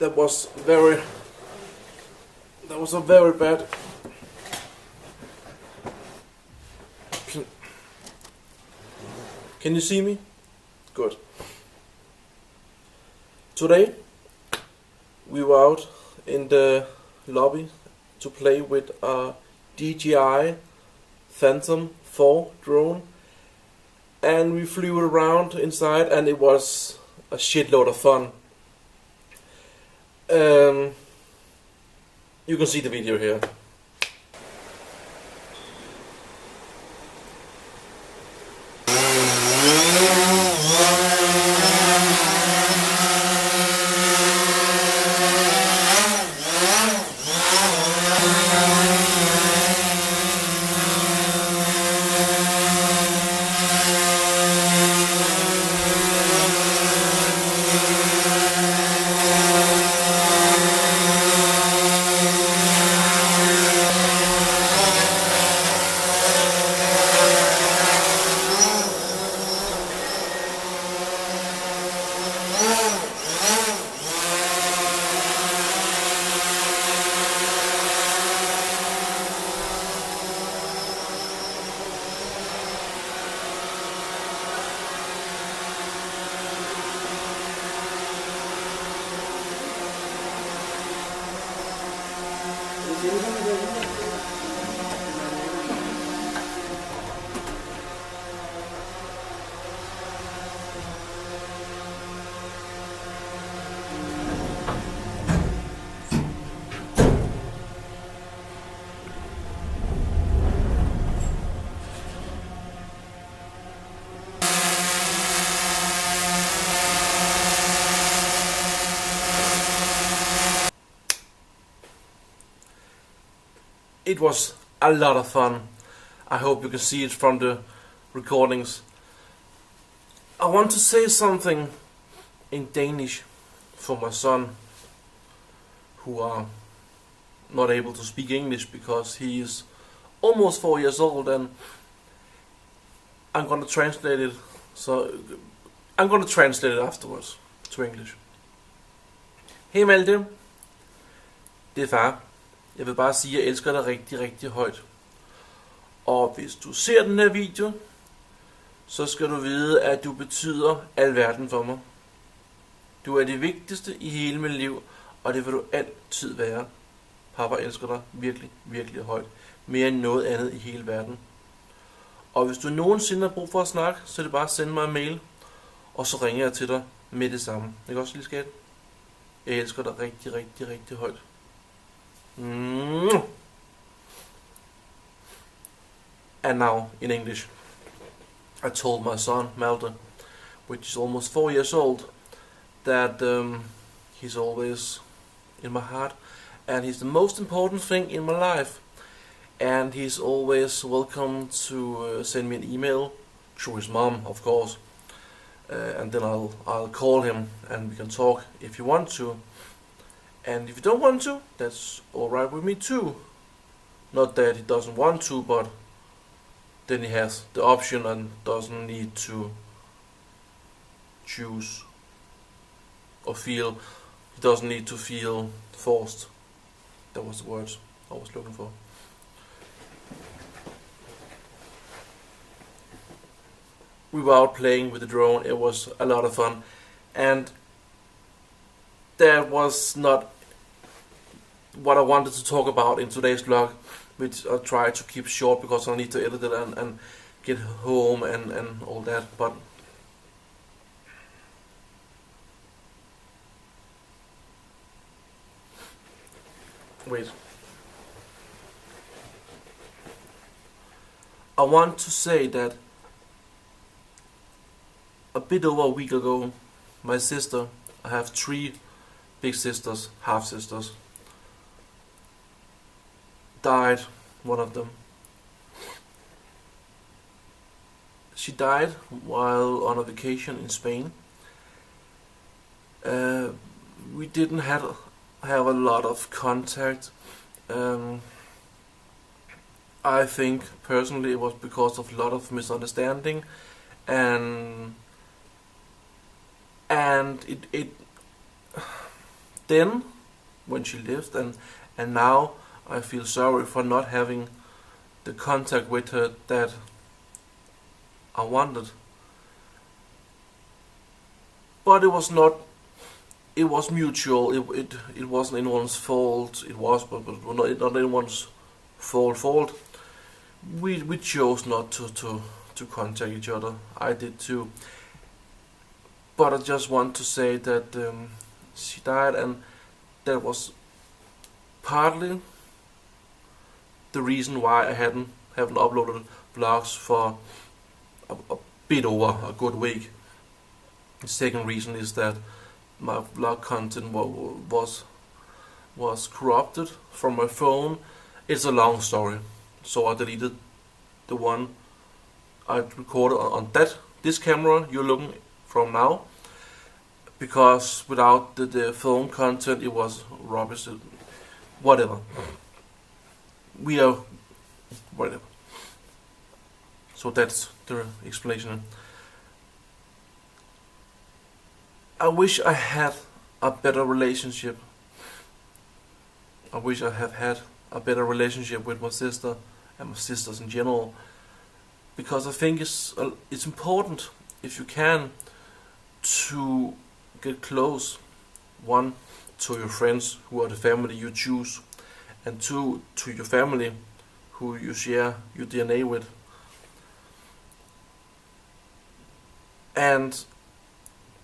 that was a very bad. Can you see me? Good. Today we were out in the lobby to play with a DJI Phantom 4 drone, and we flew around inside, and it was a shitload of fun. You can see the video here. It was a lot of fun. I hope you can see it from the recordings. I want to say something in Danish for my son, who are not able to speak English because he is almost 4 years old, and I'm gonna translate it. So I'm gonna translate it afterwards to English. Hey Malte, det er far. Jeg vil bare sige, at jeg elsker dig rigtig, rigtig højt. Og hvis du ser den her video, så skal du vide, at du betyder alverden for mig. Du er det vigtigste i hele mit liv, og det vil du altid være. Papa elsker dig virkelig, virkelig højt. Mere end noget andet i hele verden. Og hvis du nogensinde har brug for at snakke, så er det bare at sende mig en mail, og så ringer jeg til dig med det samme. Ikke også, lille skat? Jeg elsker dig rigtig, rigtig, rigtig højt. And now in English, I told my son Malte, which is almost 4 years old, that he's always in my heart, and he's the most important thing in my life, and he's always welcome to send me an email through his mom, of course, and then I'll call him and we can talk if you want to. And if you don't want to, that's alright with me too. Not that he doesn't want to, but then he has the option and doesn't need to choose or feel, he doesn't need to feel forced. That was the words I was looking for. We were out playing with the drone. It was a lot of fun, and that was not what I wanted to talk about in today's vlog, which I'll try to keep short because I need to edit it and get home and all that. But wait, I want to say that a bit over a week ago, my sister, I have 3 big sisters, half sisters, died. One of them. She died while on a vacation in Spain. We didn't have a lot of contact. I think personally it was because of a lot of misunderstanding, and it then when she left, and now I feel sorry for not having the contact with her that I wanted. But it was not. It was mutual. It wasn't anyone's fault. It was, but not anyone's fault. We chose not to contact each other. I did too. But I just want to say that she died, and that was partly the reason why I haven't uploaded vlogs for a bit over a good week. The second reason is that my vlog content was corrupted from my phone. It's a long story, so I deleted the one I recorded on this camera you're looking from now, because without the phone content it was rubbish. Whatever. Whatever. So that's the explanation. I wish I had a better relationship. I wish I have had a better relationship with my sister and my sisters in general, because I think it's important, if you can, to get close. One, to your friends who are the family you choose, and two, to your family who you share your DNA with. And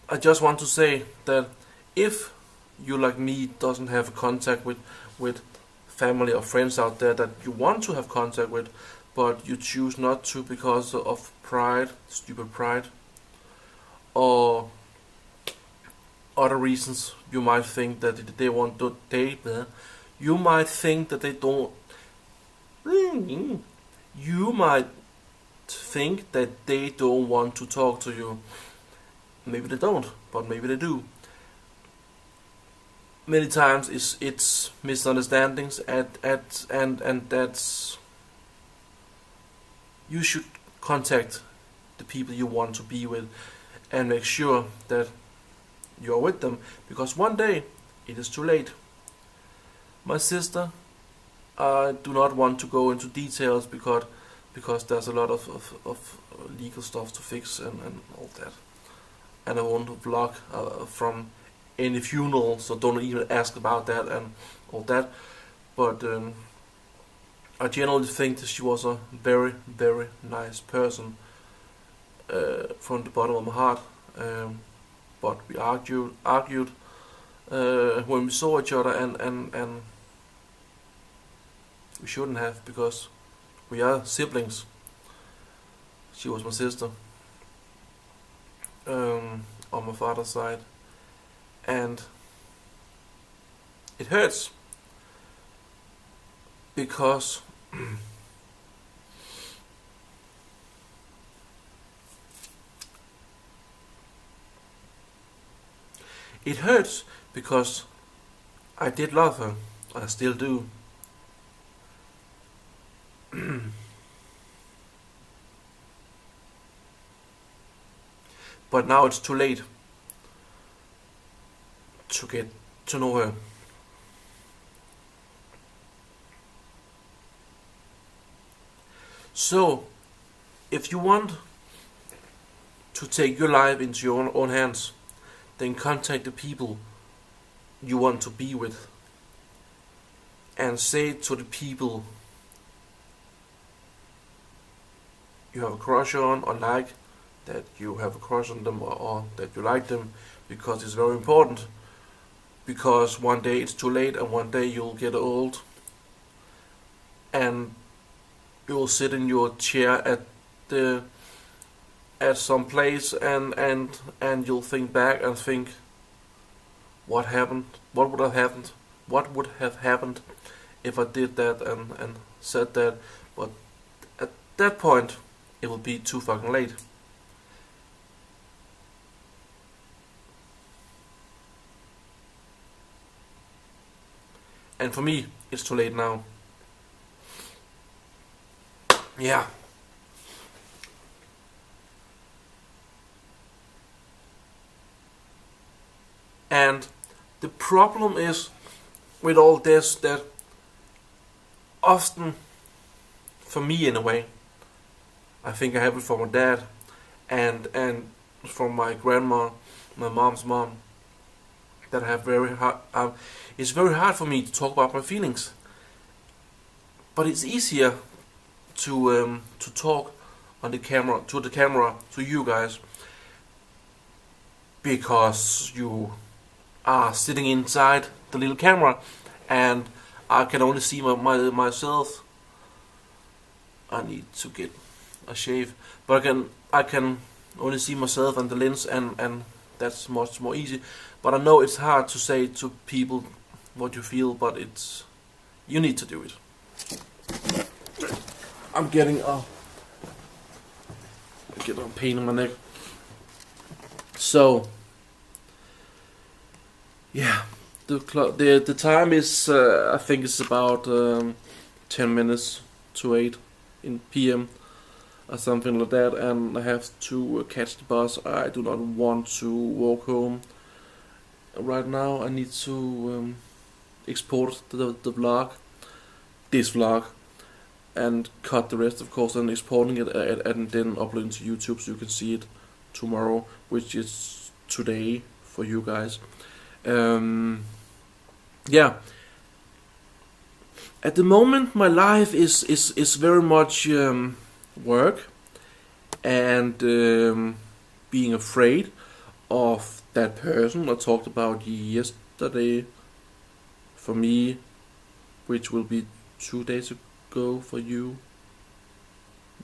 I just want to say that if you, like me, doesn't have contact with family or friends out there that you want to have contact with, but you choose not to because of pride, stupid pride, or other reasons, you might think that they want to you might think that they don't. You might think that they don't want to talk to you. Maybe they don't, but maybe they do. Many times it's misunderstandings and that's. You should contact the people you want to be with and make sure that you're with them, because one day it is too late. My sister, I do not want to go into details because there's a lot of legal stuff to fix and all that. And I won't vlog from any funeral, so don't even ask about that and all that. But I generally think that she was a very, very nice person from the bottom of my heart. But we argued when we saw each other, and we shouldn't have, because we are siblings. She was my sister on my father's side, and it hurts because it hurts because I did love her. I still do. But now it's too late to get to know her. So, if you want to take your life into your own hands, then contact the people you want to be with, and say to the people you have a crush on or like that you have a crush on them, or that you like them, because it's very important. Because one day it's too late, and one day you'll get old and you'll sit in your chair at some place and you'll think back and think, what happened? What would have happened? What would have happened if I did that and said that? But at that point it will be too fucking late. And for me, it's too late now. Yeah. And The problem is with all this that often, for me in a way, I think I have it from my dad and from my grandma, my mom's mom, that I have very hard. It's very hard for me to talk about my feelings, but it's easier to talk on the camera to you guys, because you are sitting inside the little camera and I can only see myself. I need to get a shave, but I can only see myself and the lens, and that's much more easy. But I know it's hard to say to people what you feel, but you need to do it. I'm getting a pain in my neck. So yeah, the time is I think it's about 10 minutes to 8 in PM or something like that, and I have to catch the bus. I do not want to walk home right now. I need to export the vlog, this vlog, and cut the rest, of course, and exporting it and then uploading to YouTube so you can see it tomorrow, which is today for you guys. Yeah. At the moment, my life is very much work and being afraid of that person I talked about yesterday for me, which will be 2 days ago for you.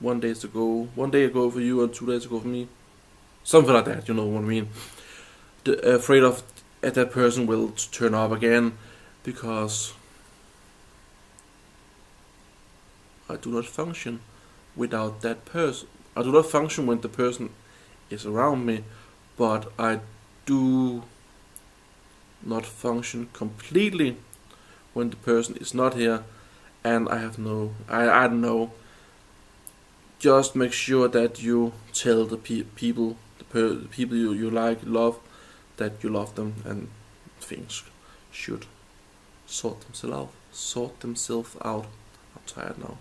1 day ago for you and 2 days ago for me. Something like that, you know what I mean. Afraid of that person will turn up again, because I do not function without that person. I do not function when the person is around me, but I do not function completely when the person is not here, and I don't know. Just make sure that you tell the people you like, love, that you love them, and things should sort themselves out. I'm tired now.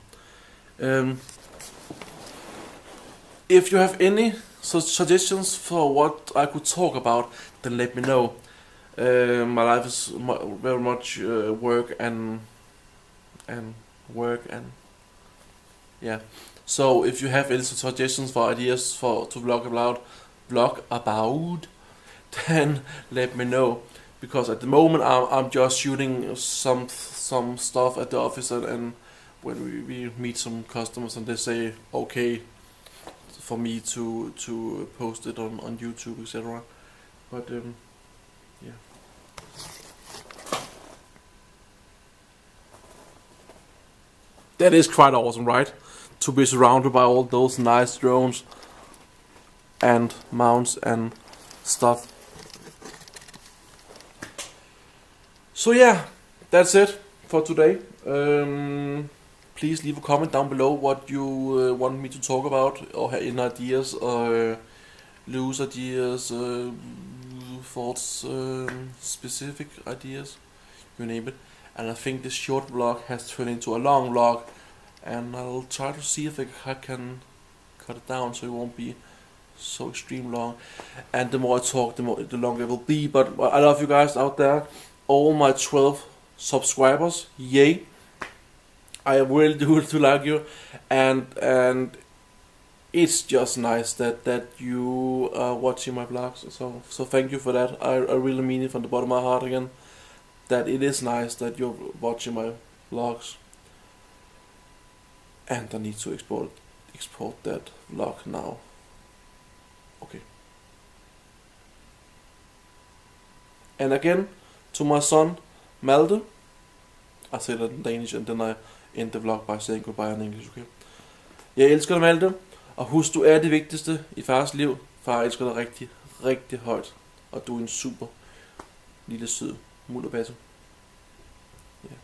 If you have any suggestions for what I could talk about, then let me know. My life is very much work and yeah. So if you have any suggestions for ideas to vlog about, then let me know. Because at the moment I'm just shooting some stuff at the office, and when we meet some customers and they say okay for me to post it on YouTube, etc. But yeah. That is quite awesome, right? To be surrounded by all those nice drones and mounts and stuff. So yeah, that's it for today. Please leave a comment down below what you want me to talk about, or have any ideas, or loose ideas, thoughts, specific ideas, you name it. And I think this short vlog has turned into a long vlog, and I'll try to see if I can cut it down so it won't be so extreme long. And the more I talk, the longer it will be. But I love you guys out there, all my 12 subscribers, yay! I really do like you, and it's just nice that you are watching my vlogs. So thank you for that. I really mean it from the bottom of my heart again. That it is nice that you're watching my vlogs, and I need to export that vlog now. Okay. And again, to my son Malte, I say that in Danish, and then I end the vlog by saying goodbye in English, okay? Jeg elsker dig, Malte, og husk, du er det vigtigste i fars liv. Far elsker dig rigtig, rigtig højt, og du er en super lille sød mullerbasse. Ja.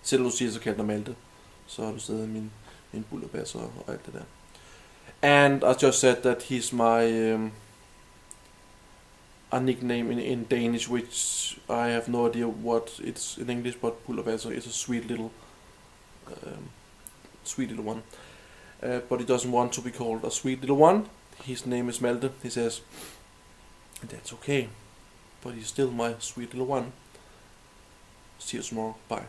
Selvom du siger, så kalder dig Malte, så har du stadig min bullerbasse og alt det der. And I just said that he's my a nickname in Danish, which I have no idea what it's in English, but Bullervasser is a sweet little one. But he doesn't want to be called a sweet little one. His name is Malte. He says, that's okay, but he's still my sweet little one. See you tomorrow. Bye.